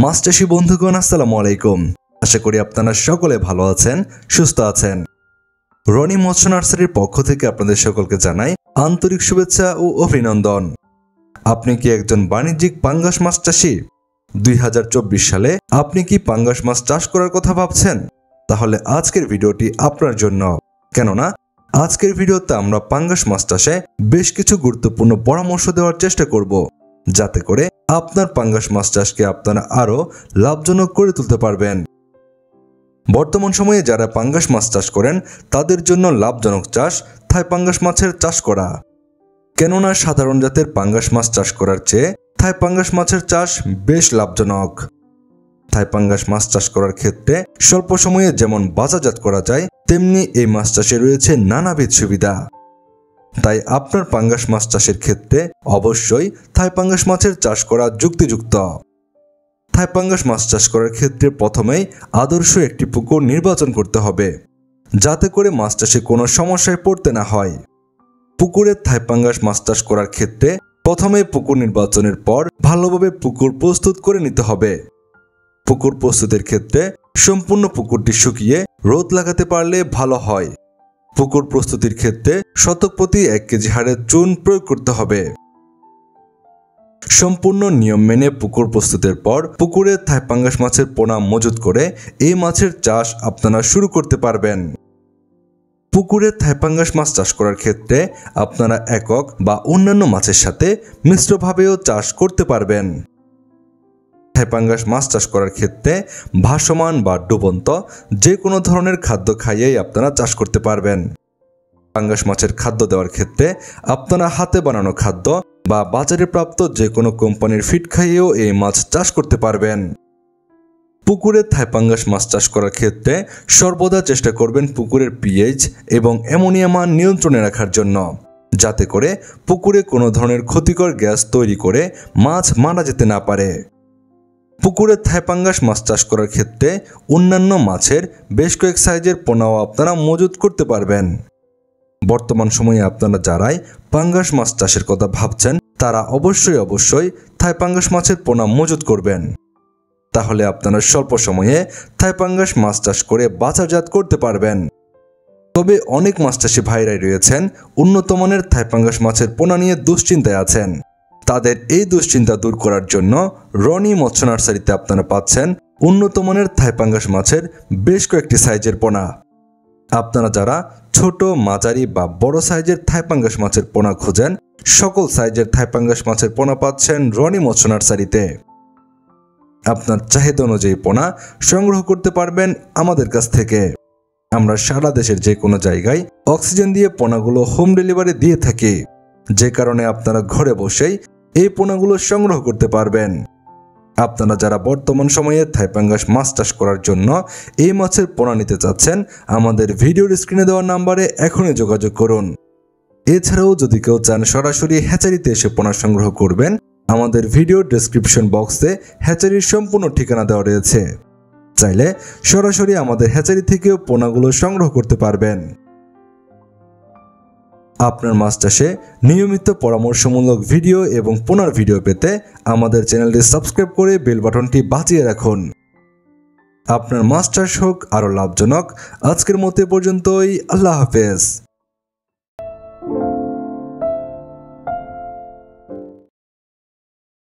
মাছ চাষী বন্ধুগণ, আসসালামু আলাইকুম। আশা করি আপনারা সকলে ভালো আছেন, সুস্থ আছেন। রনি মৎস্য নার্সারির পক্ষ থেকে আপনাদের সকলকে জানাই আন্তরিক শুভেচ্ছা ও অভিনন্দন। আপনি কি একজন বাণিজ্যিক পাঙ্গাস মাছ চাষী? 2024 সালে আপনি কি পাঙ্গাস মাছ চাষ করার কথা ভাবছেন? তাহলে আজকের ভিডিওটি আপনার জন্য। কেননা আজকের ভিডিওতে আমরা পাঙ্গাস মাছ চাষে বেশ কিছু গুরুত্বপূর্ণ পরামর্শ দেওয়ার চেষ্টা করব, যাতে করে আপনার পাঙ্গাস মাছ চাষকে আপনারা আরও লাভজনক করে তুলতে পারবেন। বর্তমান সময়ে যারা পাঙ্গাস মাছ চাষ করেন তাদের জন্য লাভজনক চাষ থাই পাঙ্গাস মাছের চাষ করা। কেননা সাধারণ জাতের পাঙ্গাস মাছ চাষ করার চেয়ে থাই পাঙ্গাস মাছের চাষ বেশ লাভজনক। থাই পাঙ্গাস মাছ চাষ করার ক্ষেত্রে স্বল্প সময়ে যেমন বাজারজাত করা যায়, তেমনি এই মাছ চাষে রয়েছে নানাবিধ সুবিধা। তাই আপনার পাঙ্গাস মাছ চাষের ক্ষেত্রে অবশ্যই থাই পাঙ্গাস মাছের চাষ করা যুক্তিযুক্ত। থাই পাঙ্গাস মাছ চাষ করার ক্ষেত্রে প্রথমেই আদর্শ একটি পুকুর নির্বাচন করতে হবে, যাতে করে মাছ চাষে কোনো সমস্যায় পড়তে না হয়। পুকুরে থাই পাঙ্গাস মাছ চাষ করার ক্ষেত্রে প্রথমে পুকুর নির্বাচনের পর ভালোভাবে পুকুর প্রস্তুত করে নিতে হবে। পুকুর প্রস্তুতের ক্ষেত্রে সম্পূর্ণ পুকুরটি শুকিয়ে রোদ লাগাতে পারলে ভালো হয়। পুকুর প্রস্তুতির ক্ষেত্রে শতক প্রতি 1 কেজি হারে চুন প্রয়োগ করতে হবে। সম্পূর্ণ নিয়ম মেনে পুকুর প্রস্তুতের পর পুকুরে থাই পাঙ্গাস মাছের পোনা মজুত করে এই মাছের চাষ আপনারা শুরু করতে পারবেন। পুকুরে থাই পাঙ্গাস মাছ চাষ করার ক্ষেত্রে আপনারা একক বা অন্যান্য মাছের সাথে মিশ্রভাবেও চাষ করতে পারবেন। থাই পাঙ্গাস মাছ চাষ করার ক্ষেত্রে ভাসমান বা ডুবন্ত যে কোনো ধরনের খাদ্য খাইয়েই আপনারা চাষ করতে পারবেন। পাঙ্গাস মাছের খাদ্য দেওয়ার ক্ষেত্রে আপনারা হাতে বানানো খাদ্য বা বাজারে প্রাপ্ত যে কোনো কোম্পানির ফিড খাইয়েও এই মাছ চাষ করতে পারবেন। পুকুরে থাই পাঙ্গাস মাছ চাষ করার ক্ষেত্রে সর্বদা চেষ্টা করবেন পুকুরের পিএইচ এবং অ্যামোনিয়া মান নিয়ন্ত্রণে রাখার জন্য, যাতে করে পুকুরে কোনো ধরনের ক্ষতিকর গ্যাস তৈরি করে মাছ মারা যেতে না পারে। পুকুরে থাই পাঙ্গাস মাছ চাষ করার ক্ষেত্রে অন্যান্য মাছের বেশ কয়েক সাইজের পোনাও আপনারা মজুত করতে পারবেন। বর্তমান সময়ে আপনারা যারাই পাঙ্গাস মাছ চাষের কথা ভাবছেন তারা অবশ্যই থাই পাঙ্গাস মাছের পোনা মজুত করবেন। তাহলে আপনারা স্বল্প সময়ে থাই পাঙ্গাস মাছ চাষ করে বাজারজাত করতে পারবেন। তবে অনেক মাছ চাষি ভাইরাই রয়েছেন উন্নত মানের থাই পাঙ্গাস মাছের পোনা নিয়ে দুশ্চিন্তায় আছেন। তাদের এই দুশ্চিন্তা দূর করার জন্য রনি মৎস্য নার্সারিতে আপনারা পাচ্ছেন উন্নত মানের থাই পাঙ্গাস মাছের বেশ কয়েকটি সাইজের পোনা। আপনারা যারা ছোট, মাঝারি বা বড় সাইজের থাই পাঙ্গাস মাছের পোনা খোঁজেন, সকল সাইজের থাই পাঙ্গাস মাছের পোনা পাচ্ছেন রনি মৎস্য নার্সারিতে। আপনার চাহিদা অনুযায়ী পোনা সংগ্রহ করতে পারবেন আমাদের কাছ থেকে। আমরা সারা দেশের যে কোনো জায়গায় অক্সিজেন দিয়ে পোনাগুলো হোম ডেলিভারি দিয়ে থাকি, যে কারণে আপনারা ঘরে বসেই এই পোনাগুলো সংগ্রহ করতে পারবেন। আপনারা যারা বর্তমান সময়ে থাই পাঙ্গাস মাছ চাষ করার জন্য এই মাছের পোনা নিতে চাচ্ছেন, আমাদের ভিডিওর স্ক্রিনে দেওয়া নাম্বারে এখনই যোগাযোগ করুন। এছাড়াও যদি কেউ চান সরাসরি হ্যাচারিতে এসে পোনা সংগ্রহ করবেন, আমাদের ভিডিও ডেসক্রিপশন বক্সে হ্যাচারির সম্পূর্ণ ঠিকানা দেওয়া রয়েছে। চাইলে সরাসরি আমাদের হ্যাচারি থেকেও পোনাগুলো সংগ্রহ করতে পারবেন। আপনার মাছ চাষে নিয়মিত পরামর্শমূলক ভিডিও এবং পোনার ভিডিও পেতে আমাদের চ্যানেলটি সাবস্ক্রাইব করে বেল বাটনটি বাজিয়ে রাখুন। আপনার মাছ চাষ হোক আরও লাভজনক। আজকের মতো পর্যন্তই। আল্লাহ হাফেজ।